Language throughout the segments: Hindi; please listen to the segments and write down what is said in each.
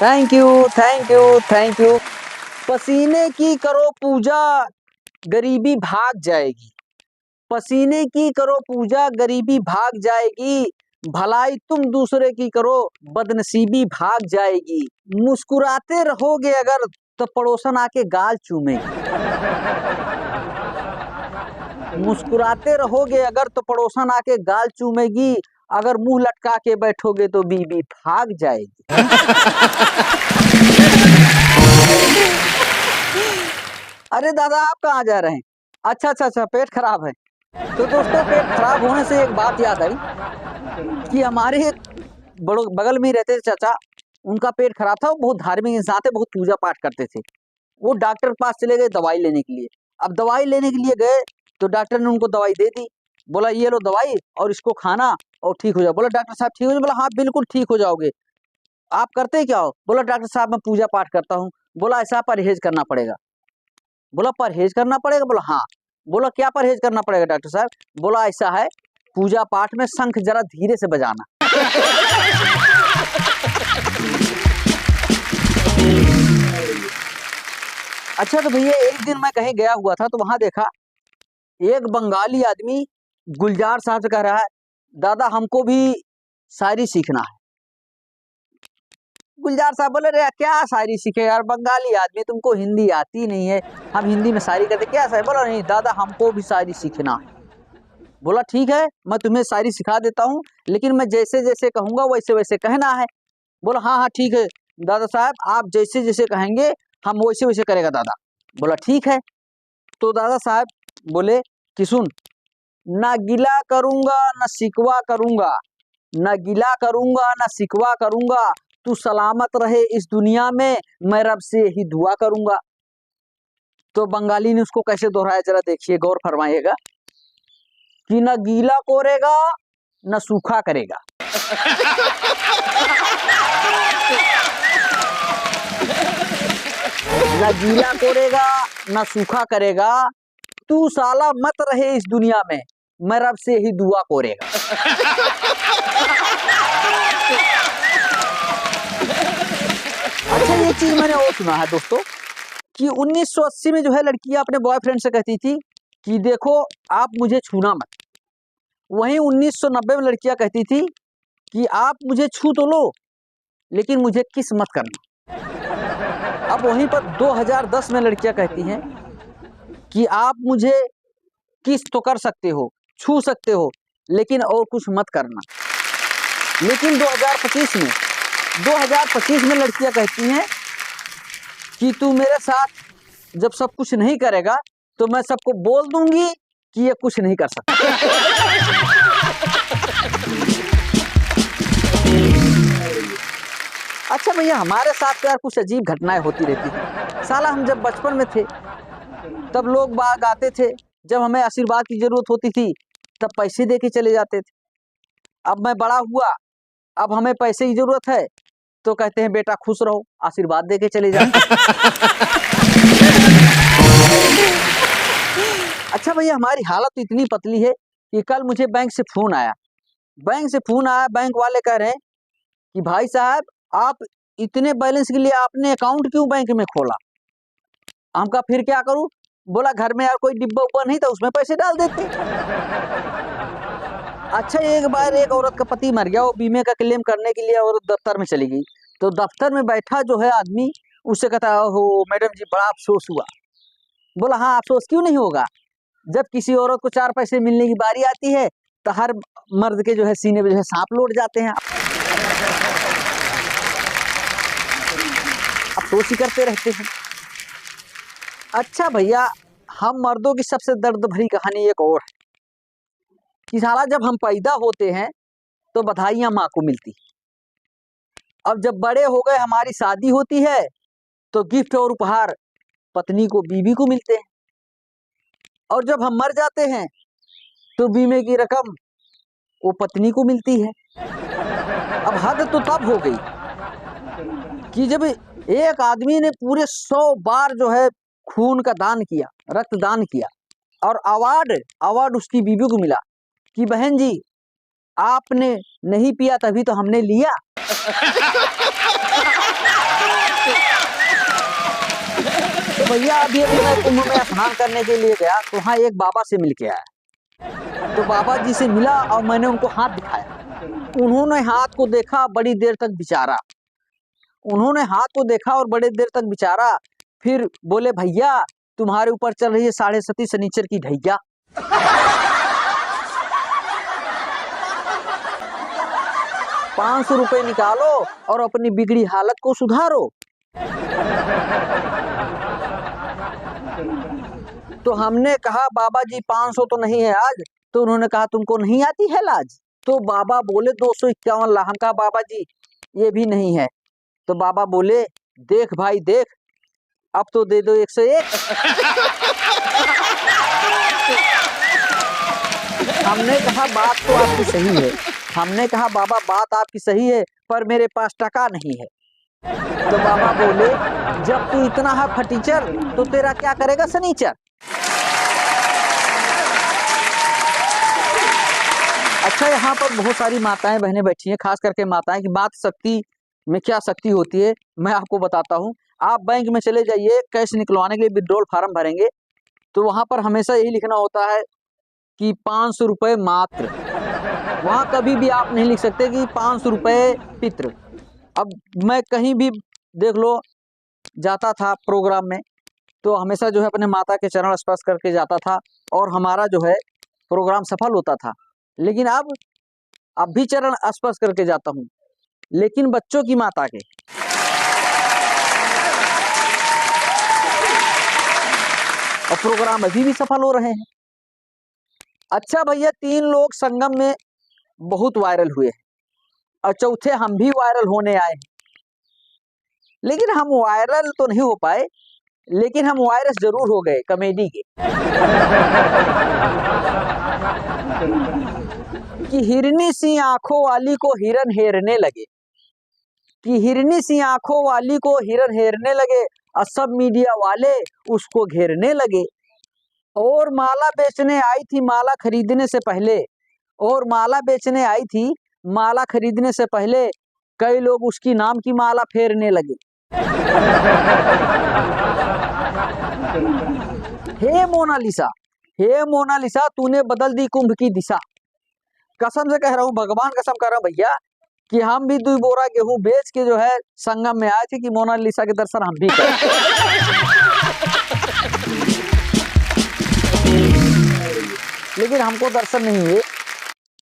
Thank you, thank you, thank you. पसीने की करो पूजा, गरीबी भाग जाएगी। पसीने की करो पूजा, गरीबी भाग जाएगी। भलाई तुम दूसरे की करो, बदनसीबी भाग जाएगी। मुस्कुराते रहोगे अगर तो पड़ोसन आके गाल चूमेगी। मुस्कुराते रहोगे अगर तो पड़ोसन आके गाल चूमेगी। अगर मुंह लटका के बैठोगे तो बीबी भाग जाएगी। अरे दादा आप कहाँ जा रहे हैं? अच्छा अच्छा अच्छा, पेट खराब है। तो दोस्तों, पेट खराब होने से एक बात याद आई कि हमारे बड़ों बगल में ही रहते थे चाचा। उनका पेट खराब था, वो बहुत धार्मिक इंसान थे, बहुत पूजा पाठ करते थे। वो डॉक्टर के पास चले गए दवाई लेने के लिए। अब दवाई लेने के लिए गए तो डॉक्टर ने उनको दवाई दे दी। बोला ये लो दवाई और इसको खाना और ठीक हो जाओ। बोला डॉक्टर साहब ठीक हो जाओ? बोला हाँ बिल्कुल ठीक हो जाओगे। आप करते क्या हो? बोला डॉक्टर साहब मैं पूजा पाठ करता हूँ। बोला ऐसा परहेज करना पड़ेगा। बोला परहेज करना पड़ेगा? बोला हाँ। बोला क्या परहेज करना पड़ेगा डॉक्टर साहब? बोला ऐसा है, पूजा पाठ में शंख जरा धीरे से बजाना। अच्छा तो भैया एक दिन मैं कहीं गया हुआ था तो वहां देखा एक बंगाली आदमी गुलजार साहब से कह रहा है, दादा हमको भी शायरी सीखना है। गुलजार साहब बोले रे क्या शायरी सीखे यार, बंगाली आदमी, तुमको हिंदी आती नहीं है, हम हिंदी में शायरी करते क्या शायरी? बोला नहीं दादा हमको भी शायरी सीखना है। बोला ठीक है मैं तुम्हें शायरी सिखा देता हूँ, लेकिन मैं जैसे जैसे कहूंगा वैसे वैसे कहना है। बोला हाँ हाँ ठीक है दादा साहब, आप जैसे जैसे कहेंगे हम वैसे वैसे करेगा दादा। बोला ठीक है। तो दादा साहब बोले कि सुन, ना गिला करूंगा ना शिकवा करूंगा, ना गिला करूंगा ना शिकवा करूंगा, तू सलामत रहे इस दुनिया में, मैं रब से यही दुआ करूंगा। तो बंगाली ने उसको कैसे दोहराया जरा देखिए, गौर फरमाइएगा कि न गीला कोरेगा न सूखा करेगा। न गीला कोरेगा न सूखा करेगा, तू साला मत रहे इस दुनिया में, मैं रब से ही दुआ कोरेगा। अच्छा ये चीज मैंने और सुना है दोस्तों कि 1980 में जो है लड़कियां अपने बॉयफ्रेंड से कहती थी कि देखो आप मुझे छूना मत। वहीं 1990 में लड़कियां कहती थी कि आप मुझे छू तो लो लेकिन मुझे किस मत करना। अब वहीं पर 2010 में लड़कियां कहती हैं कि आप मुझे किस तो कर सकते हो, छू सकते हो, लेकिन और कुछ मत करना। लेकिन 2025 में लड़कियां कहती हैं कि तू मेरे साथ जब सब कुछ नहीं करेगा तो मैं सबको बोल दूंगी कि ये कुछ नहीं कर सकता। अच्छा भैया हमारे साथ तो यार कुछ अजीब घटनाएं होती रहती थी। साला हम जब बचपन में थे तब लोग बाग आते थे, जब हमें आशीर्वाद की जरूरत होती थी तब पैसे दे के चले जाते थे। अब मैं बड़ा हुआ, अब हमें पैसे की जरूरत है तो कहते हैं बेटा खुश रहो, आशीर्वाद दे के चले जाते। अच्छा भैया हमारी हालत तो इतनी पतली है कि कल मुझे बैंक से फोन आया। बैंक वाले कह रहे हैं कि भाई साहब आप इतने बैलेंस के लिए आपने अकाउंट क्यों बैंक में खोला? हम कहा फिर क्या करूं? बोला घर में यार कोई डिब्बा उब्बा नहीं था उसमें पैसे डाल देते। अच्छा एक बार एक औरत का पति मर गया, वो बीमे का क्लेम करने के लिए औरत दफ्तर में चली गई। तो दफ्तर में बैठा जो है आदमी उससे कहता हो मैडम जी बड़ा अफसोस हुआ। बोला हाँ अफसोस क्यों नहीं होगा, जब किसी औरत को 4 पैसे मिलने की बारी आती है तो हर मर्द के जो है सीने में जो है सांप लौट जाते हैं। अफसोस ही करते रहते हैं। अच्छा भैया हम मर्दों की सबसे दर्द भरी कहानी एक और है कि साला जब हम पैदा होते हैं तो बधाइयां माँ को मिलती। अब जब बड़े हो गए हमारी शादी होती है तो गिफ्ट और उपहार पत्नी को बीवी को मिलते हैं। और जब हम मर जाते हैं तो बीमे की रकम वो पत्नी को मिलती है। अब हद तो तब हो गई कि जब एक आदमी ने पूरे 100 बार जो है खून का दान किया, रक्तदान किया, और अवार्ड उसकी बीवी को मिला कि बहन जी आपने नहीं पिया तभी तो हमने लिया। तो भैया अभी अभी मैं कुंभ में स्नान करने के लिए गया तो वहाँ एक बाबा से मिल के आया। तो बाबा जी से मिला और मैंने उनको हाथ दिखाया। उन्होंने हाथ को देखा, बड़ी देर तक विचारा। उन्होंने हाथ को देखा और बड़े देर तक विचारा। फिर बोले, भैया तुम्हारे ऊपर चल रही है 7.5 शनिचर की ढैया। 500 रुपए निकालो और अपनी बिगड़ी हालत को सुधारो। तो हमने कहा, बाबा जी 500 तो नहीं है आज। तो उन्होंने कहा, तुमको नहीं आती है लाज? तो बाबा बोले 251 ला। हम कहा, बाबा जी ये भी नहीं है। तो बाबा बोले, देख भाई देख, अब तो दे दो 101। हमने कहा, बात तो आपकी सही है। हमने कहा, बाबा बात आपकी सही है, पर मेरे पास टका नहीं है। तो बाबा बोले, जब तू इतना है फटीचर तो तेरा क्या करेगा शनीचर। अच्छा, यहाँ पर बहुत सारी माताएं बहनें बैठी हैं, खास करके माताएं की बात शक्ति में क्या शक्ति होती है मैं आपको बताता हूँ। आप बैंक में चले जाइए, कैश निकलवाने के लिए विड्रॉल फार्म भरेंगे तो वहां पर हमेशा यही लिखना होता है कि 500 रुपए मात्र। वहां कभी भी आप नहीं लिख सकते कि 500 रुपए पित्र। अब मैं कहीं भी देख लो जाता था प्रोग्राम में तो हमेशा जो है अपने माता के चरण स्पर्श करके जाता था और हमारा जो है प्रोग्राम सफल होता था। लेकिन अब भी चरण स्पर्श करके जाता हूँ, लेकिन बच्चों की माता के। और प्रोग्राम अभी भी सफल हो रहे हैं। अच्छा भैया, 3 लोग संगम में बहुत वायरल हुए और चौथे हम भी वायरल होने आए। लेकिन हम वायरल तो नहीं हो पाए, लेकिन हम वायरस जरूर हो गए कॉमेडी के। कि हिरनी सी आंखों वाली को हिरन हेरने लगे। कि हिरनी सी आंखों वाली को हिरन हेरने लगे और सब मीडिया वाले उसको घेरने लगे। और माला बेचने आई थी माला खरीदने से पहले। और माला बेचने आई थी माला खरीदने से पहले कई लोग उसकी नाम की माला फेरने लगे। हे मोनालिसा, हे मोनालिसा, तूने बदल दी कुंभ की दिशा। कसम से कह रहा हूँ, भगवान कसम कर रहा हूँ भैया कि हम भी 2 बोरा गेहूं बेच के जो है संगम में आए थे कि मोनालिसा के दर्शन हम भी करें। लेकिन हमको दर्शन नहीं हुए।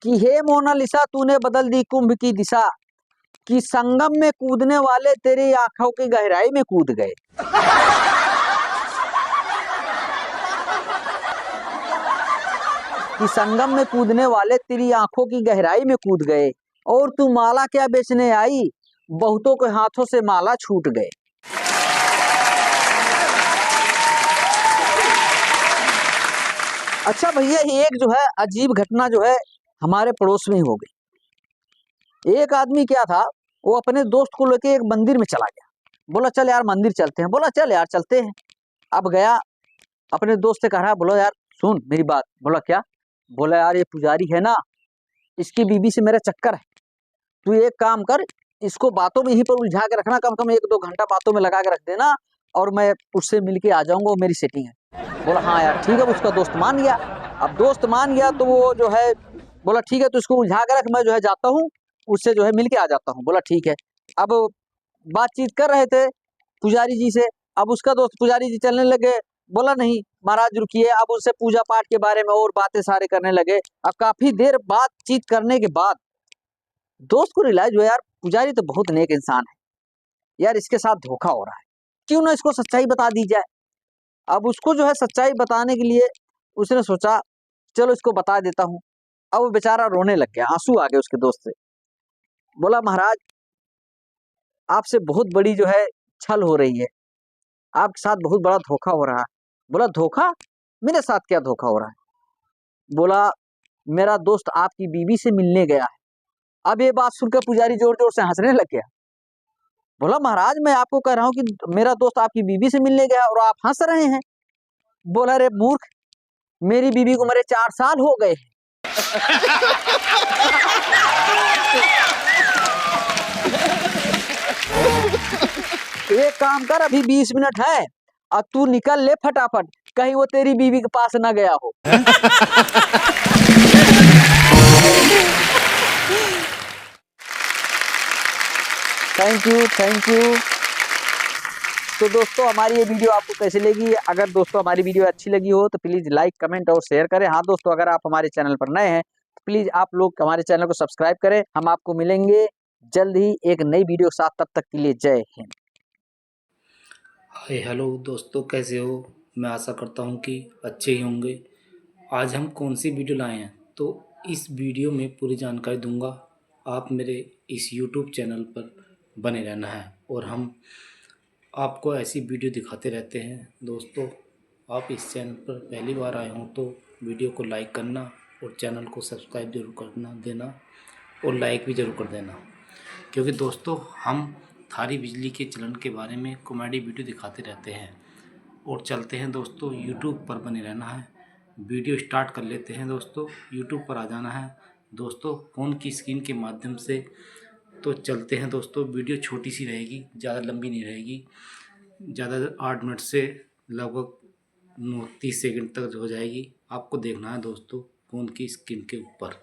कि हे मोनालिसा, तूने बदल दी कुंभ की दिशा। कि संगम में कूदने वाले तेरी आंखों की गहराई में कूद गए। कि संगम में कूदने वाले तेरी आंखों की गहराई में कूद गए। और तू माला क्या बेचने आई, बहुतों के हाथों से माला छूट गए। अच्छा भैया, एक जो है अजीब घटना जो है हमारे पड़ोस में ही हो गई। एक आदमी क्या था, वो अपने दोस्त को लेके एक मंदिर में चला गया। बोला, चल यार मंदिर चलते हैं। बोला, चल यार चलते हैं। अब गया, अपने दोस्त से कह रहा है, बोलो यार सुन मेरी बात। बोला, क्या? बोला, यार ये पुजारी है ना, इसकी बीबी से मेरा चक्कर है। तू एक काम कर, इसको बातों में यहीं पर उलझा के रखना, कम से कम 1-2 घंटा बातों में लगा के रख देना और मैं उससे मिलके आ जाऊंगा, वो मेरी सेटिंग है। बोला, हाँ यार ठीक है। उसका दोस्त मान गया। अब दोस्त मान गया तो वो जो है बोला, ठीक है तो इसको उलझा के रख, मैं जो है जाता हूँ, उससे जो है मिलके आ जाता हूँ। बोला, ठीक है। अब बातचीत कर रहे थे पुजारी जी से। अब उसका दोस्त पुजारी जी चलने लगे। बोला, नहीं महाराज रुकिए। अब उससे पूजा पाठ के बारे में और बातें सारे करने लगे। अब काफी देर बातचीत करने के बाद दोस्त को रियलाइज हुआ, यार पुजारी तो बहुत नेक इंसान है, यार इसके साथ धोखा हो रहा है, क्यों ना इसको सच्चाई बता दी जाए। अब उसको जो है सच्चाई बताने के लिए उसने सोचा, चलो इसको बता देता हूँ। अब वो बेचारा रोने लग गया, आंसू आ गए उसके दोस्त से। बोला, महाराज आपसे बहुत बड़ी जो है छल हो रही है, आपके साथ बहुत बड़ा धोखा हो रहा है। बोला, धोखा? मेरे साथ क्या धोखा हो रहा है? बोला, मेरा दोस्त आपकी बीवी से मिलने गया है। अब ये बात सुनकर पुजारी जोर जोर से हंसने लग गया। बोला, महाराज मैं आपको कह रहा हूँ कि मेरा दोस्त आपकी बीवी से मिलने गया और आप हंस रहे हैं। बोला, रे मूर्ख, मेरी बीवी को मरे 4 साल हो गए। एक काम कर, अभी 20 मिनट है और तू निकल ले फटाफट, कहीं वो तेरी बीवी के पास ना गया हो। Thank you, thank you. तो दोस्तों हमारी ये वीडियो आपको कैसी लगी? अगर दोस्तों हमारी वीडियो अच्छी लगी हो तो प्लीज़ लाइक, कमेंट और शेयर करें। हाँ दोस्तों, अगर आप हमारे चैनल पर नए हैं तो प्लीज़ आप लोग हमारे चैनल को सब्सक्राइब करें। हम आपको मिलेंगे जल्द ही एक नई वीडियो के साथ, तब तक के लिए जय हिंद। हाय हेलो दोस्तों, कैसे हो? मैं आशा करता हूँ कि अच्छे ही होंगे। आज हम कौन सी वीडियो लाए हैं, तो इस वीडियो में पूरी जानकारी दूंगा। आप मेरे इस यूट्यूब चैनल पर बने रहना है और हम आपको ऐसी वीडियो दिखाते रहते हैं। दोस्तों, आप इस चैनल पर पहली बार आए हों तो वीडियो को लाइक करना और चैनल को सब्सक्राइब जरूर करना देना और लाइक भी ज़रूर कर देना, क्योंकि दोस्तों हम थारी बिजली के चलन के बारे में कॉमेडी वीडियो दिखाते रहते हैं। और चलते हैं दोस्तों, यूट्यूब पर बने रहना है। वीडियो स्टार्ट कर लेते हैं दोस्तों। यूट्यूब पर आ जाना है दोस्तों फ़ोन की स्क्रीन के माध्यम से। तो चलते हैं दोस्तों, वीडियो छोटी सी रहेगी, ज़्यादा लंबी नहीं रहेगी। ज़्यादा 8 मिनट से लगभग 30 सेकंड तक हो जाएगी। आपको देखना है दोस्तों फ़ोन की स्क्रीन के ऊपर।